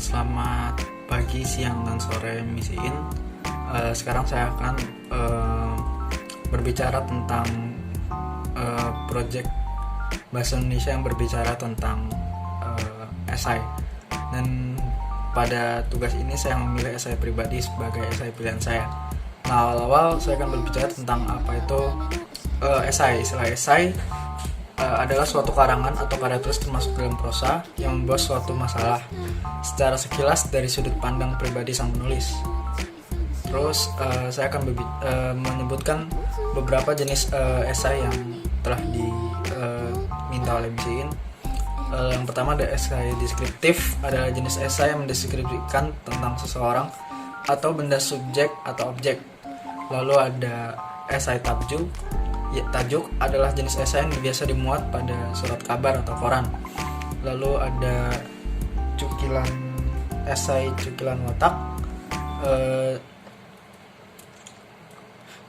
Selamat pagi, siang, dan sore misiin. Sekarang saya akan berbicara tentang project Bahasa Indonesia yang berbicara tentang esai. Dan pada tugas ini saya memilih esai pribadi sebagai esai pilihan saya. Nah, awal-awal saya akan berbicara tentang apa itu esai. Istilah esai adalah suatu karangan atau karya tulis termasuk dalam prosa yang membahas suatu masalah secara sekilas dari sudut pandang pribadi sang penulis. Terus saya akan menyebutkan beberapa jenis esai yang telah diminta oleh MCIN. Yang pertama ada esai deskriptif, adalah jenis esai yang mendeskripsikan tentang seseorang atau benda subjek atau objek. Lalu ada esai tajuk. Tajuk adalah jenis esai yang biasa dimuat pada surat kabar atau koran. Lalu ada esai cukilan watak.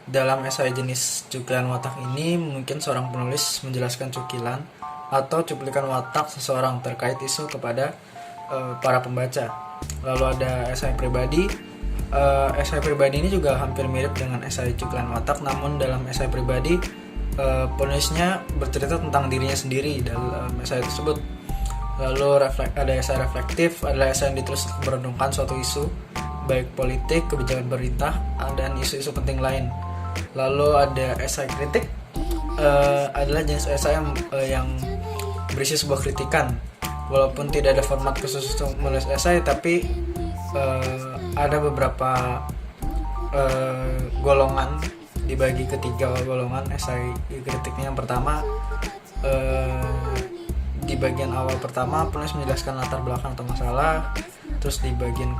Dalam esai jenis cukilan watak ini mungkin seorang penulis menjelaskan cukilan atau cuplikan watak seseorang terkait isu kepada para pembaca. Lalu ada esai pribadi. Esai pribadi ini juga hampir mirip dengan esai cukilan watak, namun dalam esai pribadi penulisnya bercerita tentang dirinya sendiri dalam esai tersebut. Lalu ada esai reflektif, adalah esai yang ditulis untuk merenungkan suatu isu, baik politik, kebijakan pemerintah, dan isu-isu penting lain. Lalu ada esai kritik, adalah jenis esai yang berisi sebuah kritikan. Walaupun tidak ada format khusus untuk menulis esai, tapi ada beberapa golongan, dibagi ke 3 golongan esai kritiknya. Yang pertama, di bagian awal pertama penulis menjelaskan latar belakang atau masalah. Terus di bagian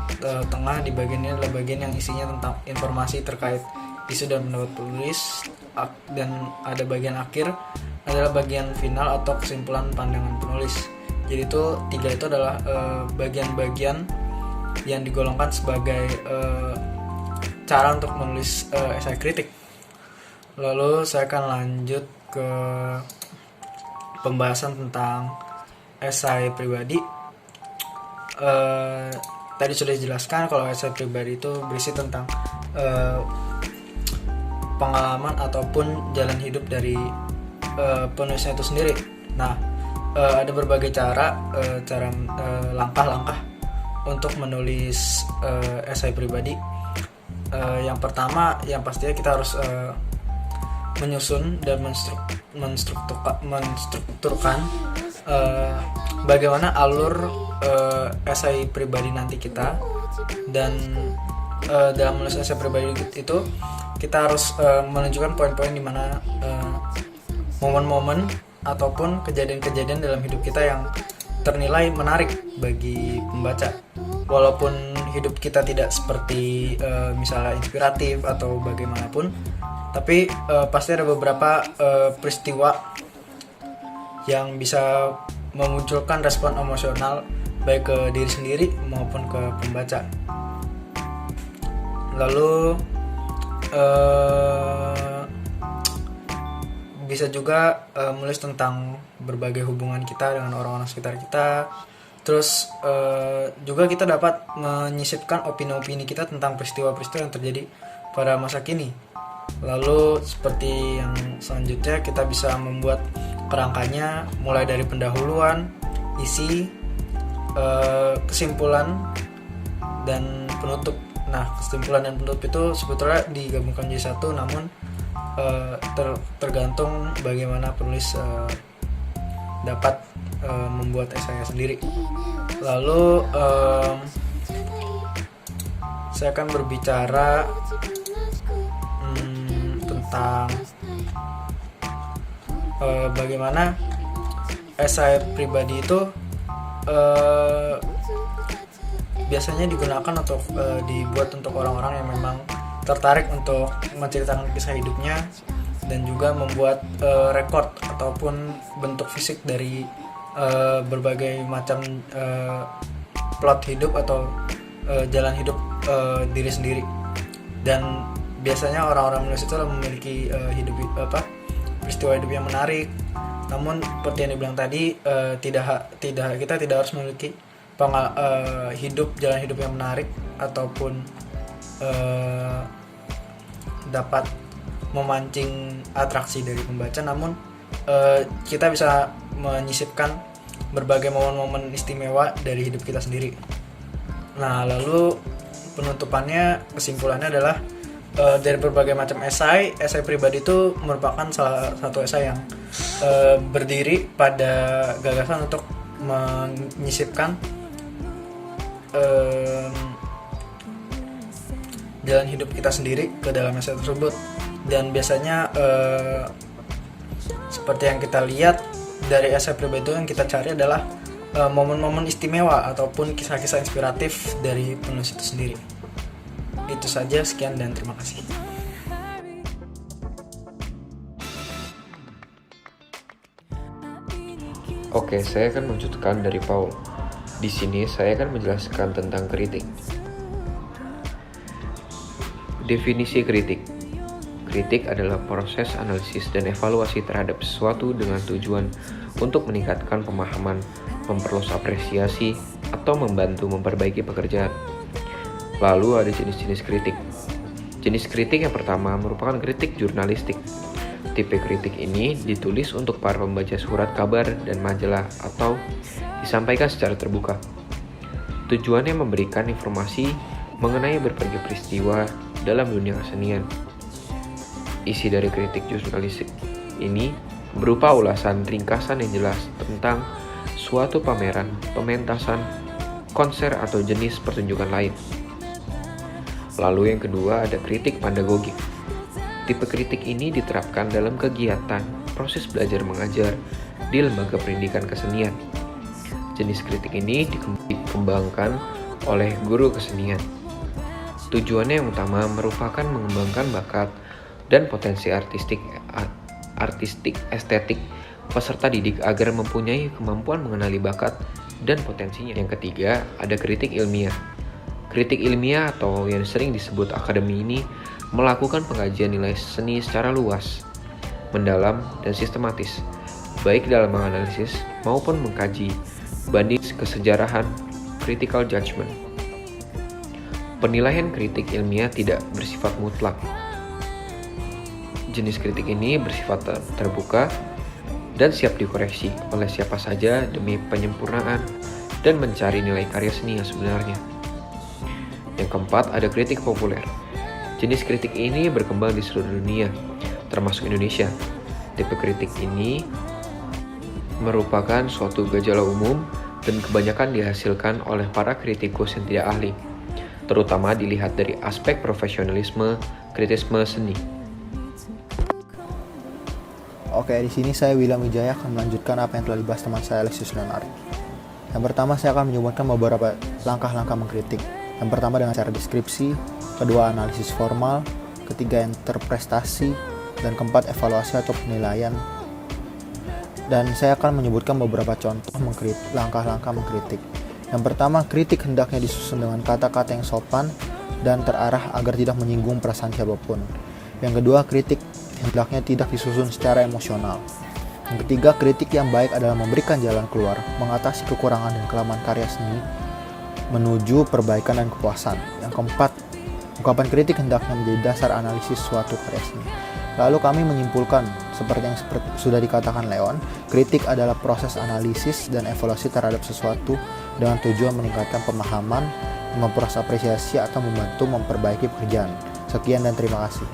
tengah, di bagian ini adalah bagian yang isinya tentang informasi terkait isu dan pendapat penulis. Dan ada bagian akhir, adalah bagian final atau kesimpulan pandangan penulis. Jadi itu 3 itu adalah bagian-bagian yang digolongkan sebagai cara untuk menulis esai kritik. Lalu saya akan lanjut ke pembahasan tentang esai pribadi. Tadi sudah dijelaskan kalau esai pribadi itu berisi tentang pengalaman ataupun jalan hidup dari penulisnya itu sendiri. Nah, ada berbagai langkah-langkah untuk menulis esai pribadi. Yang pertama, yang pastinya kita harus menyusun dan menstrukturkan bagaimana alur esai pribadi nanti kita. Dan dalam menulis esai pribadi itu kita harus menunjukkan poin-poin di mana momen-momen ataupun kejadian-kejadian dalam hidup kita yang ternilai menarik bagi pembaca. Walaupun hidup kita tidak seperti misalnya inspiratif atau bagaimanapun, tapi pasti ada beberapa peristiwa yang bisa memunculkan respon emosional baik ke diri sendiri maupun ke pembaca. Lalu bisa juga menulis tentang berbagai hubungan kita dengan orang-orang sekitar kita. Terus juga kita dapat menyisipkan opini-opini kita tentang peristiwa-peristiwa yang terjadi pada masa kini. Lalu seperti yang selanjutnya, kita bisa membuat kerangkanya mulai dari pendahuluan, isi, kesimpulan, dan penutup. Nah, kesimpulan dan penutup itu sebetulnya digabungkan jadi satu, namun tergantung bagaimana penulis dapat membuat esainya sendiri. Lalu saya akan berbicara tentang bagaimana esai pribadi itu biasanya digunakan untuk dibuat untuk orang-orang yang memang tertarik untuk menceritakan kisah hidupnya dan juga membuat rekod ataupun bentuk fisik dari berbagai macam plot hidup atau jalan hidup diri sendiri. Dan biasanya orang-orang menulis itu memiliki peristiwa hidup yang menarik. Namun seperti yang dibilang tadi, kita tidak harus memiliki jalan hidup yang menarik ataupun dapat memancing atraksi dari pembaca. Namun kita bisa menyisipkan berbagai momen-momen istimewa dari hidup kita sendiri. Nah, lalu penutupannya, kesimpulannya adalah dari berbagai macam esai pribadi itu merupakan salah satu esai yang berdiri pada gagasan untuk menyisipkan jalan hidup kita sendiri ke dalam esai tersebut. Dan biasanya seperti yang kita lihat dari esai pribadi itu, yang kita cari adalah momen-momen istimewa ataupun kisah-kisah inspiratif dari penulis itu sendiri. Itu saja, sekian dan terima kasih. Oke, saya akan melanjutkan dari Paul. Di sini saya akan menjelaskan tentang kritik. Definisi kritik. Kritik adalah proses analisis dan evaluasi terhadap sesuatu dengan tujuan untuk meningkatkan pemahaman, memperluas apresiasi, atau membantu memperbaiki pekerjaan. Lalu ada jenis-jenis kritik. Jenis kritik yang pertama merupakan kritik jurnalistik. Tipe kritik ini ditulis untuk para pembaca surat kabar dan majalah atau disampaikan secara terbuka. Tujuannya memberikan informasi mengenai berbagai peristiwa dalam dunia kesenian. Isi dari kritik jurnalistik ini berupa ulasan ringkasan yang jelas tentang suatu pameran, pementasan, konser atau jenis pertunjukan lain. Lalu yang kedua ada kritik pandagogik. Tipe kritik ini diterapkan dalam kegiatan proses belajar mengajar di lembaga pendidikan kesenian. Jenis kritik ini dikembangkan oleh guru kesenian. Tujuannya yang utama merupakan mengembangkan bakat dan potensi artistik estetik peserta didik agar mempunyai kemampuan mengenali bakat dan potensinya. Yang ketiga, ada kritik ilmiah. Kritik ilmiah atau yang sering disebut akademi ini melakukan pengkajian nilai seni secara luas, mendalam, dan sistematis, baik dalam menganalisis maupun mengkaji banding kesejarahan, critical judgment. Penilaian kritik ilmiah tidak bersifat mutlak. Jenis kritik ini bersifat terbuka dan siap dikoreksi oleh siapa saja demi penyempurnaan dan mencari nilai karya seni yang sebenarnya. Yang keempat, ada kritik populer. Jenis kritik ini berkembang di seluruh dunia, termasuk Indonesia. Tipe kritik ini merupakan suatu gejala umum dan kebanyakan dihasilkan oleh para kritikus yang tidak ahli, terutama dilihat dari aspek profesionalisme, kritisme seni. Oke, di sini saya William Wijaya akan melanjutkan apa yang telah dibahas teman saya Alexis Leonard. Yang pertama, saya akan menyebutkan beberapa langkah-langkah mengkritik. Yang pertama dengan cara deskripsi, kedua analisis formal, ketiga interpretasi, dan keempat evaluasi atau penilaian. Dan saya akan menyebutkan beberapa contoh langkah-langkah mengkritik. Yang pertama, kritik hendaknya disusun dengan kata-kata yang sopan dan terarah agar tidak menyinggung perasaan siapapun. Yang kedua, kritik hendaknya tidak disusun secara emosional. Yang ketiga, kritik yang baik adalah memberikan jalan keluar, mengatasi kekurangan dan kelemahan karya seni, menuju perbaikan dan kepuasan. Yang keempat, ungkapan kritik hendaknya menjadi dasar analisis suatu karya seni. Lalu kami menyimpulkan, seperti yang sudah dikatakan Leon, kritik adalah proses analisis dan evaluasi terhadap sesuatu dengan tujuan meningkatkan pemahaman, memperluas apresiasi, atau membantu memperbaiki pekerjaan. Sekian dan terima kasih.